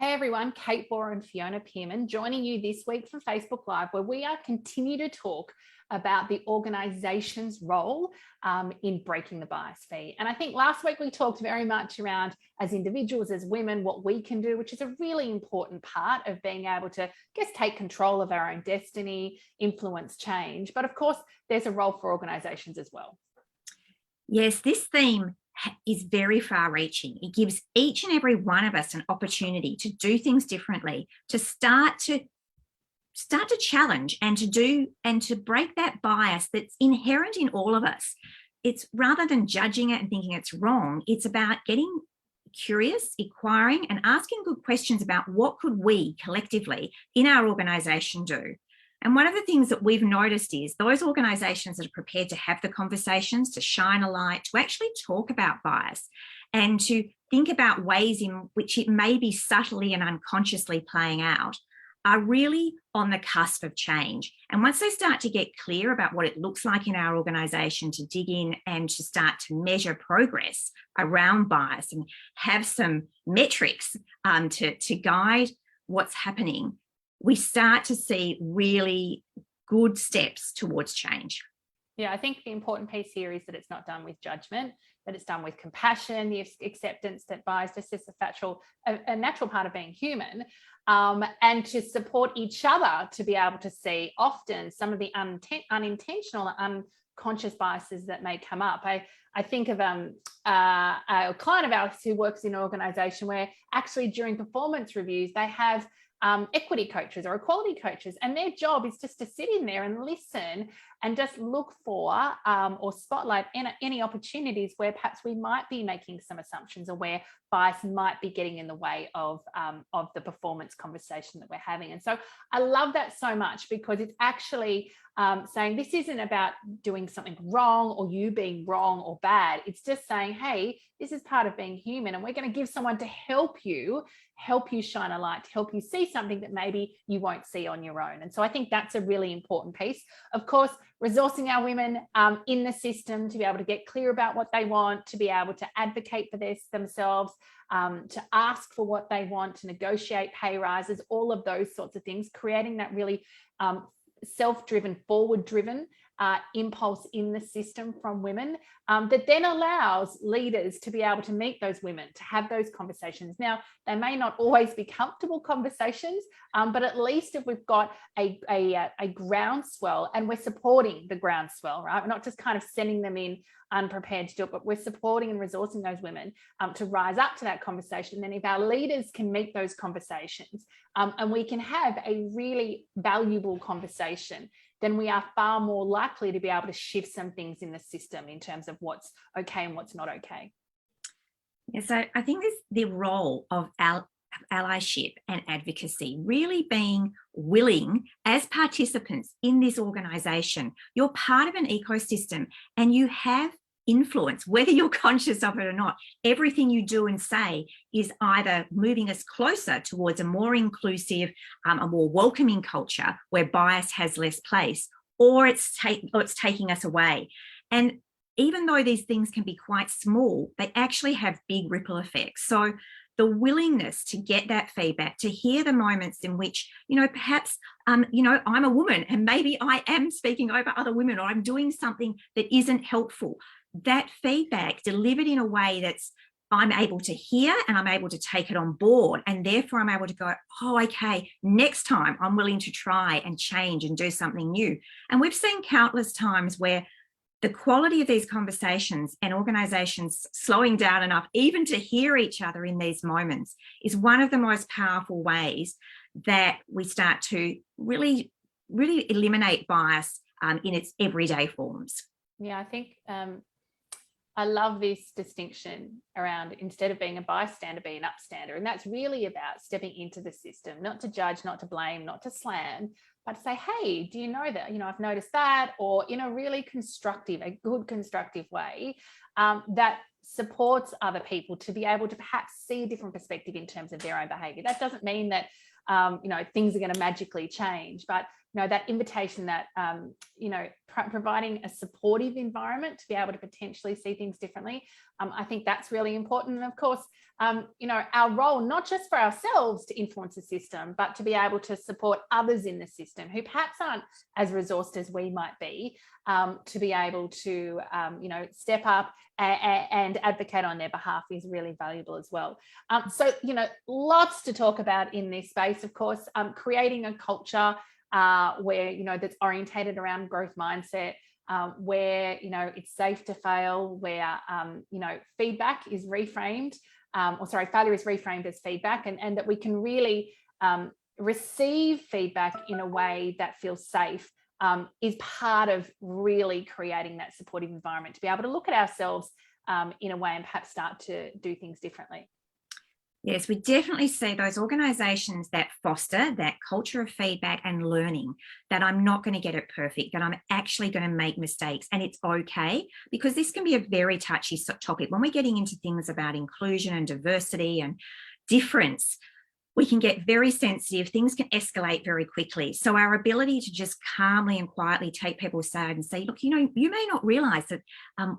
Hey everyone, Kate Bohr and Fiona Pearman joining you this week for Facebook Live, where we are continue to talk about the organisation's role in breaking the bias fee. And I think last week we talked very much around, as individuals, as women, what we can do, which is a really important part of being able to, take control of our own destiny, influence change. But of course, there's a role for organisations as well. Yes, this theme is very far-reaching. It gives each and every one of us an opportunity to do things differently, to start to challenge and to break that bias that's inherent in all of us. It's rather than judging it and thinking it's wrong, it's about getting curious, inquiring, and asking good questions about what could we collectively in our organisation do. And one of the things that we've noticed is those organisations that are prepared to have the conversations, to shine a light, to actually talk about bias and to think about ways in which it may be subtly and unconsciously playing out, are really on the cusp of change. And once they start to get clear about what it looks like in our organisation, to dig in and to start to measure progress around bias and have some metrics to guide what's happening, we start to see really good steps towards change. Yeah, I think the important piece here is that it's not done with judgment, that it's done with compassion, the acceptance that bias is just a natural part of being human, and to support each other to be able to see often some of the unintentional, unconscious biases that may come up. I think of a client of ours who works in an organisation where actually during performance reviews, they have equity coaches or equality coaches, and their job is just to sit in there and listen and just look for or spotlight any opportunities where perhaps we might be making some assumptions or where bias might be getting in the way of the performance conversation that we're having. And so I love that so much, because it's actually saying this isn't about doing something wrong or you being wrong or bad. It's just saying, hey, this is part of being human, and we're going to give someone to help you shine a light, to help you see something that maybe you won't see on your own. And so I think that's a really important piece. Of course, resourcing our women in the system to be able to get clear about what they want, to be able to advocate for themselves, to ask for what they want, to negotiate pay rises, all of those sorts of things, creating that really self-driven, forward-driven impulse in the system from women that then allows leaders to be able to meet those women, to have those conversations. Now, they may not always be comfortable conversations, but at least if we've got a groundswell and we're supporting the groundswell, right? We're not just kind of sending them in unprepared to do it, but we're supporting and resourcing those women to rise up to that conversation. Then if our leaders can meet those conversations and we can have a really valuable conversation, then we are far more likely to be able to shift some things in the system in terms of what's okay and what's not okay. Yeah, so I think this the role of allyship and advocacy, really being willing as participants in this organisation. You're part of an ecosystem and you have influence, whether you're conscious of it or not. Everything you do and say is either moving us closer towards a more inclusive, a more welcoming culture where bias has less place, or it's taking us away. And even though these things can be quite small, they actually have big ripple effects. So the willingness to get that feedback, to hear the moments in which, perhaps, I'm a woman and maybe I am speaking over other women, or I'm doing something that isn't helpful. That feedback delivered in a way that's I'm able to hear and I'm able to take it on board. And therefore I'm able to go, oh, okay, next time I'm willing to try and change and do something new. And we've seen countless times where the quality of these conversations and organisations slowing down enough even to hear each other in these moments is one of the most powerful ways that we start to really, really eliminate bias in its everyday forms. Yeah, I think I love this distinction around, instead of being a bystander, be an upstander. And that's really about stepping into the system, not to judge, not to blame, not to slam, but to say, hey, do you know that, I've noticed that, or in a really constructive, a good constructive way that supports other people to be able to perhaps see a different perspective in terms of their own behavior. That doesn't mean that, things are going to magically change, but that invitation, that, providing a supportive environment to be able to potentially see things differently. I think that's really important. And of course, our role, not just for ourselves to influence the system, but to be able to support others in the system who perhaps aren't as resourced as we might be, to be able to, step up and advocate on their behalf is really valuable as well. So, lots to talk about in this space, of course, creating a culture where, that's orientated around growth mindset, where, it's safe to fail, where, feedback is reframed, failure is reframed as feedback, and that we can really receive feedback in a way that feels safe, is part of really creating that supportive environment to be able to look at ourselves in a way and perhaps start to do things differently. Yes, we definitely see those organisations that foster that culture of feedback and learning, that I'm not going to get it perfect, that I'm actually going to make mistakes, and it's okay, because this can be a very touchy topic. When we're getting into things about inclusion and diversity and difference, we can get very sensitive, things can escalate very quickly. So our ability to just calmly and quietly take people aside and say, look, you may not realise that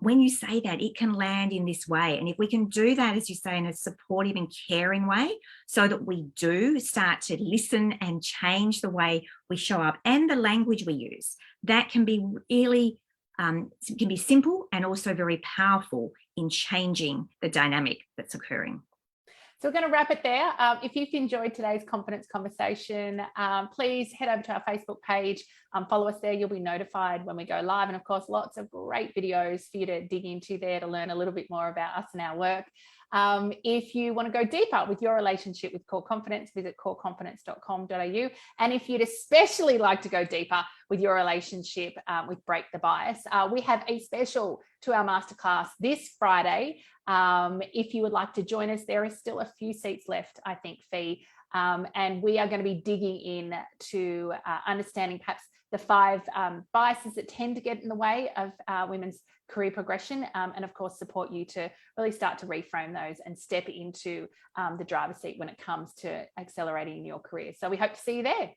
when you say that, it can land in this way. And if we can do that, as you say, in a supportive and caring way, so that we do start to listen and change the way we show up and the language we use, that can be really, can be simple and also very powerful in changing the dynamic that's occurring. So we're going to wrap it there. If you've enjoyed today's confidence conversation, please head over to our Facebook page, follow us there. You'll be notified when we go live. And of course, lots of great videos for you to dig into there to learn a little bit more about us and our work. If you want to go deeper with your relationship with core confidence, visit coreconfidence.com.au. And if you'd especially like to go deeper with your relationship with Break the Bias, we have a special 2-hour masterclass this Friday. If you would like to join us, there is still a few seats left, I think, Fee. And we are going to be digging in to understanding perhaps the 5 biases that tend to get in the way of women's career progression, and of course support you to really start to reframe those and step into the driver's seat when it comes to accelerating your career. So we hope to see you there.